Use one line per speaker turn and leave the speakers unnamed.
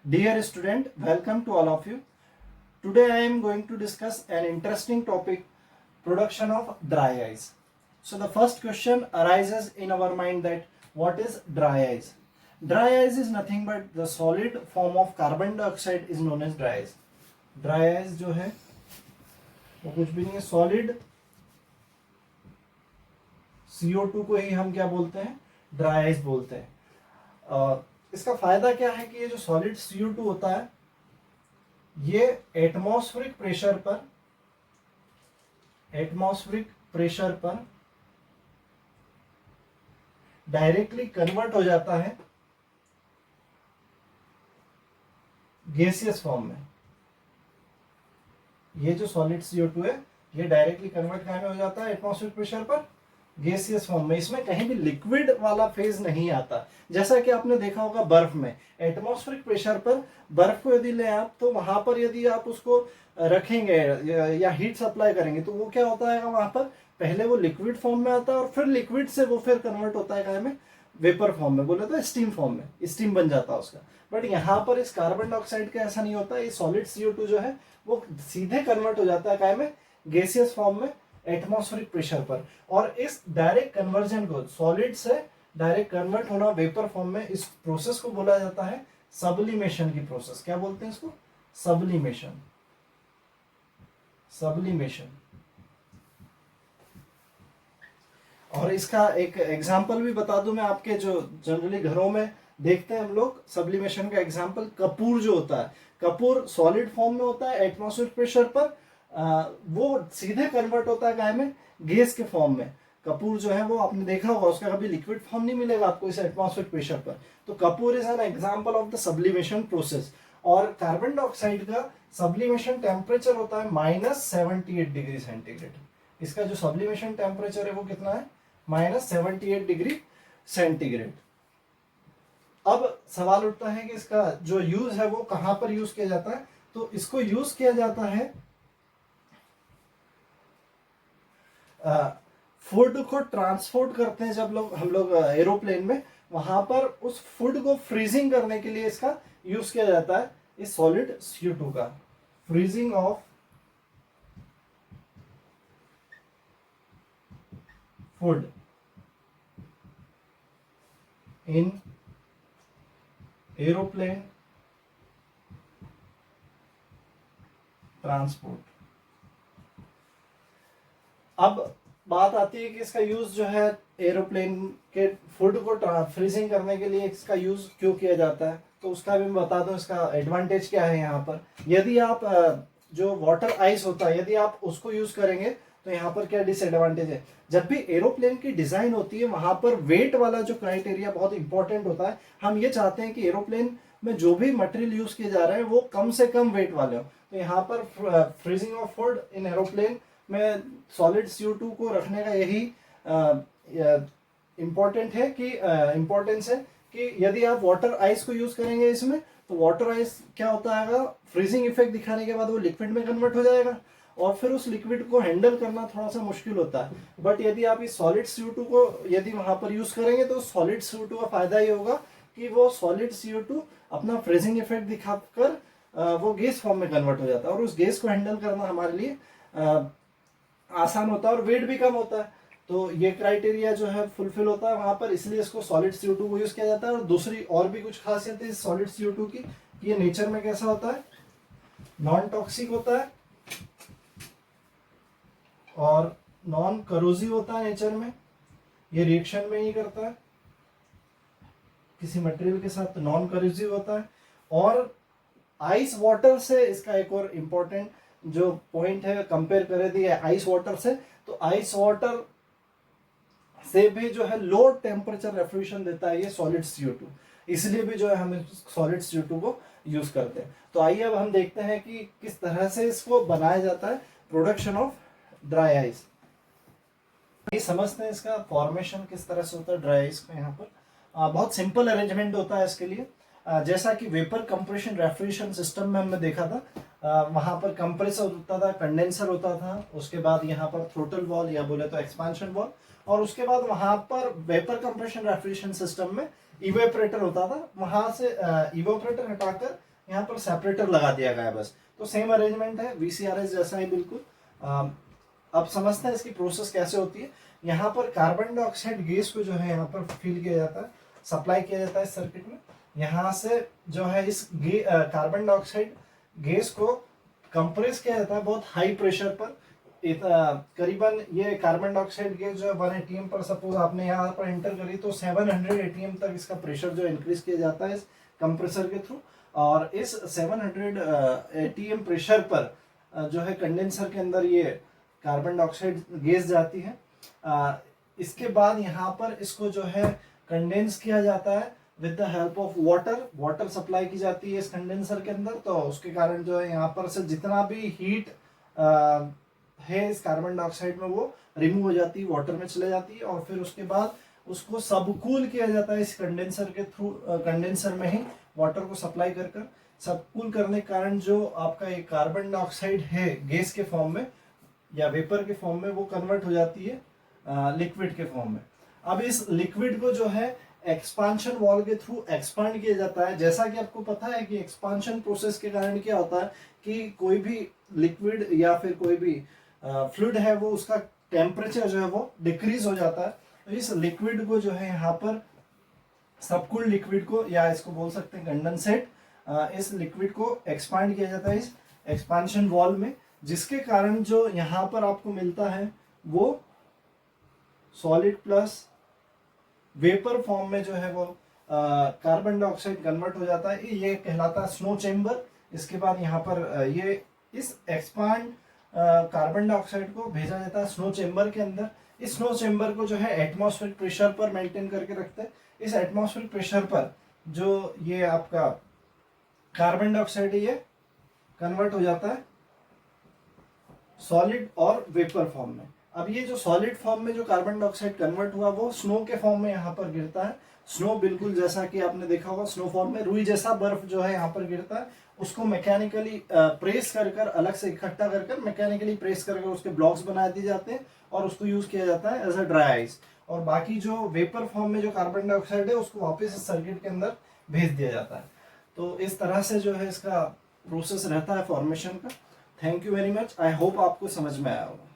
Dear student, welcome to all of you. Today I am going to discuss an interesting topic, production of dry ice. So the first question arises in our mind that what is dry ice? Dry ice is nothing but the solid form of carbon dioxide is known as dry ice. Dry ice जो है वो कुछ भी नहीं है, solid CO2 को ही हम क्या बोलते हैं, ड्राई आइस बोलते हैं। इसका फायदा क्या है कि ये जो सॉलिड CO2 होता है ये एटमॉस्फेरिक प्रेशर पर डायरेक्टली कन्वर्ट हो जाता है गैसियस फॉर्म में। ये जो सॉलिड CO2 है ये डायरेक्टली कन्वर्ट कहाँ में हो जाता है, एटमॉस्फेरिक प्रेशर पर, गैसियस फॉर्म में। इसमें कहीं भी लिक्विड वाला फेज नहीं आता। जैसा कि आपने देखा होगा बर्फ में, एटमॉस्फेरिक प्रेशर पर बर्फ को यदि ले आप तो वहां पर यदि आप उसको रखेंगे या हीट सप्लाई करेंगे तो वो क्या होता है, वहां पर पहले वो लिक्विड फॉर्म में आता है और फिर लिक्विड से वो फिर कन्वर्ट होता है क्या में, वेपर फॉर्म में, बोले तो स्टीम फॉर्म में, स्टीम बन जाता है उसका। बट यहाँ पर इस कार्बन डाइऑक्साइड का ऐसा नहीं होता। ये सॉलिड CO2 जो है वो सीधे कन्वर्ट हो जाता है क्या में, गैसियस फॉर्म में, एटमॉस्फेरिक प्रेशर पर। और इस डायरेक्ट कन्वर्जन को, सॉलिड से डायरेक्ट कन्वर्ट होना वेपर फॉर्म में, इस प्रोसेस को बोला जाता है सब्लिमेशन की प्रोसेस। क्या बोलते हैं इसको, सब्लिमेशन। और इसका एक एग्जांपल भी बता दूं मैं, आपके जो जनरली घरों में देखते हैं हम लोग सब्लिमेशन का एग्जांपल, कपूर जो होता है, कपूर सॉलिड फॉर्म में होता है, एटमॉस्फेरिक प्रेशर पर वो सीधे कन्वर्ट होता है क्या में, गैस के फॉर्म में। कपूर जो है वो आपने देखा होगा, उसका कभी लिक्विड फॉर्म नहीं मिलेगा आपको इस एटमॉस्फेरिक प्रेशर पर। तो Kapoor is an example of the sublimation process. और कार्बन डाइऑक्साइड का सब्लिमेशन टेम्परेचर होता है -78 डिग्री सेंटीग्रेड। इसका जो सब्लिमेशन टेम्परेचर है वो कितना है, -78 डिग्री सेंटीग्रेड। अब सवाल उठता है कि इसका जो यूज है वो कहां पर यूज किया जाता है। तो इसको यूज किया जाता है फूड को ट्रांसपोर्ट करते हैं जब हम लोग एरोप्लेन में, वहां पर उस फूड को फ्रीजिंग करने के लिए इसका यूज किया जाता है, इस सॉलिड CO2 का। Freezing of food in aeroplane transport. अब बात आती है कि इसका यूज जो है एरोप्लेन के फूड को फ्रीजिंग करने के लिए इसका यूज क्यों किया जाता है, तो उसका भी मैं बता दूं इसका एडवांटेज क्या है। यहाँ पर यदि आप जो वाटर आइस होता है यदि आप उसको यूज करेंगे तो यहाँ पर क्या डिसएडवांटेज है। जब भी एरोप्लेन की डिजाइन होती है वहां पर वेट वाला जो क्राइटेरिया बहुत इंपॉर्टेंट होता है। हम ये चाहते हैं कि एरोप्लेन में जो भी मटेरियल यूज किए जा रहे हैं वो कम से कम वेट वाले हो। तो यहाँ पर freezing of food in aeroplane में सॉलिड CO2 को रखने का यही इम्पोर्टेंट है कि इम्पोर्टेंस है कि यदि आप वाटर आइस को यूज करेंगे इसमें तो वाटर आइस क्या होता है, फ्रीजिंग इफेक्ट दिखाने के बाद वो लिक्विड में कन्वर्ट हो जाएगा और फिर उस लिक्विड को हैंडल करना थोड़ा सा मुश्किल होता है। बट यदि आप इस सॉलिड CO2 को यदि वहां पर यूज करेंगे तो सॉलिड CO2 का फायदा ये होगा कि वो सॉलिड CO2 अपना फ्रीजिंग इफेक्ट दिखाकर वो गैस फॉर्म में कन्वर्ट हो जाता है और उस गैस को हैंडल करना हमारे लिए आसान होता है और वेट भी कम होता है। तो ये क्राइटेरिया जो है फुलफिल होता है वहां पर, इसलिए इसको सॉलिड CO2 को यूज किया जाता है। और दूसरी और भी कुछ खासियत है सॉलिड CO2 की कि ये नेचर में कैसा होता है, नॉन टॉक्सिक होता है और नॉन करोजिव होता है नेचर में। ये रिएक्शन में नहीं करता है किसी मटेरियल के साथ, नॉन करोजिव होता है। और आइस वाटर से इसका एक और इम्पोर्टेंट जो पॉइंट है, कंपेयर करे दिए आइस वाटर से, तो आइस वाटर से भी जो है लो टेम्परेचर रेफ्रिजरेशन देता है ये सॉलिड CO2, इसलिए भी जो है हम सॉलिड CO2 को यूज करते हैं। तो आइए अब हम देखते हैं कि किस तरह से इसको बनाया जाता है, प्रोडक्शन ऑफ ड्राई आइस। ये समझते हैं इसका फॉर्मेशन किस तरह से होता है ड्राई आइस का। यहाँ पर बहुत सिंपल अरेंजमेंट होता है इसके लिए। जैसा कि वेपर कंप्रेशन रेफ्रिजरेशन सिस्टम में हमने देखा था, वहां पर कंप्रेसर होता था, कंडेंसर होता था, उसके बाद यहाँ पर थ्रोटल वॉल या बोले तो एक्सपांशन वॉल, और उसके बाद वहां पर वेपर कंप्रेशन रेफ्रिजरेशन सिस्टम में इवेपोरेटर होता था। वहां से इवेपोरेटर हटाकर यहाँ पर सेपरेटर लगा दिया गया है बस। तो सेम अरेंजमेंट है VCRS जैसा ही बिल्कुल। अब समझते हैं इसकी प्रोसेस कैसे होती है। यहाँ पर कार्बन डाइऑक्साइड गैस को जो है यहाँ पर फिल किया जाता है, सप्लाई किया जाता है इस सर्किट में। यहाँ से जो है इस कार्बन डाइऑक्साइड गैस को कंप्रेस किया जाता है बहुत हाई प्रेशर पर। करीबन ये कार्बन डाइऑक्साइड गैस जो है 1 atm पर सपोज आपने यहाँ पर एंटर करी तो 700 atm तक इसका प्रेशर जो इंक्रीज किया जाता है इस कंप्रेसर के थ्रू। और इस 700 atm प्रेशर पर जो है कंडेंसर के अंदर ये कार्बन डाइऑक्साइड गैस जाती है। इसके बाद यहाँ पर इसको जो है कंडेंस किया जाता है with the help of water supply की जाती है इस कंडेंसर के अंदर। तो उसके कारण जो है यहाँ पर से जितना भी हीट है इस कार्बन डाइऑक्साइड में वो रिमूव हो जाती है, वाटर में चले जाती है। और फिर उसके बाद उसको सबकूल किया जाता है इस कंडेंसर के थ्रू, कंडेंसर में ही वाटर को सप्लाई कर सबकूल करने के कारण जो आपका ये कार्बन डाइऑक्साइड है गैस के फॉर्म में या वेपर के फॉर्म में वो कन्वर्ट हो जाती है लिक्विड के फॉर्म में। अब इस लिक्विड को जो है एक्सपांशन वॉल के थ्रू एक्सपांड किया जाता है। जैसा कि आपको पता है कि एक्सपांशन प्रोसेस के कारण क्या होता है कि कोई भी लिक्विड या फिर कोई भी फ्लूइड है वो उसका टेम्परेचर जो है वो डिक्रीज हो जाता है। तो इस लिक्विड को जो है यहाँ पर सबकूल्ड लिक्विड को या इसको बोल सकते हैं कंडेंसेट, इस लिक्विड को एक्सपांड किया जाता है इस एक्सपांशन वॉल में, जिसके कारण जो यहाँ पर आपको मिलता है वो सॉलिड प्लस वेपर फॉर्म में जो है वो कार्बन डाइऑक्साइड कन्वर्ट हो जाता है। ये कहलाता है स्नो चेम्बर। इसके बाद यहाँ पर ये इस एक्सपांड कार्बन डाइऑक्साइड को भेजा जाता है स्नो चेम्बर के अंदर। इस स्नो चेम्बर को जो है एटमॉस्फेरिक प्रेशर पर मेंटेन करके रखते हैं। इस एटमॉस्फेरिक प्रेशर पर जो ये आपका कार्बन डाइऑक्साइड है ये कन्वर्ट हो जाता है सॉलिड और वेपर फॉर्म में। अब ये जो सॉलिड फॉर्म में जो कार्बन डाइऑक्साइड कन्वर्ट हुआ वो स्नो के फॉर्म में यहाँ पर गिरता है। स्नो बिल्कुल जैसा कि आपने देखा होगा स्नो फॉर्म में रुई जैसा बर्फ जो है यहाँ पर गिरता है, उसको मैकेनिकली प्रेस कर अलग से इकट्ठा कर मैकेनिकली प्रेस कर उसके ब्लॉक्स बना दिए जाते हैं और उसको यूज किया जाता है एज अ ड्राई आइस। और बाकी जो वेपर फॉर्म में जो कार्बन डाइऑक्साइड है उसको वापस इस सर्किट के अंदर भेज दिया जाता है। तो इस तरह से जो है इसका प्रोसेस रहता है फॉर्मेशन का। Thank you very much. I hope आपको समझ में आया होगा।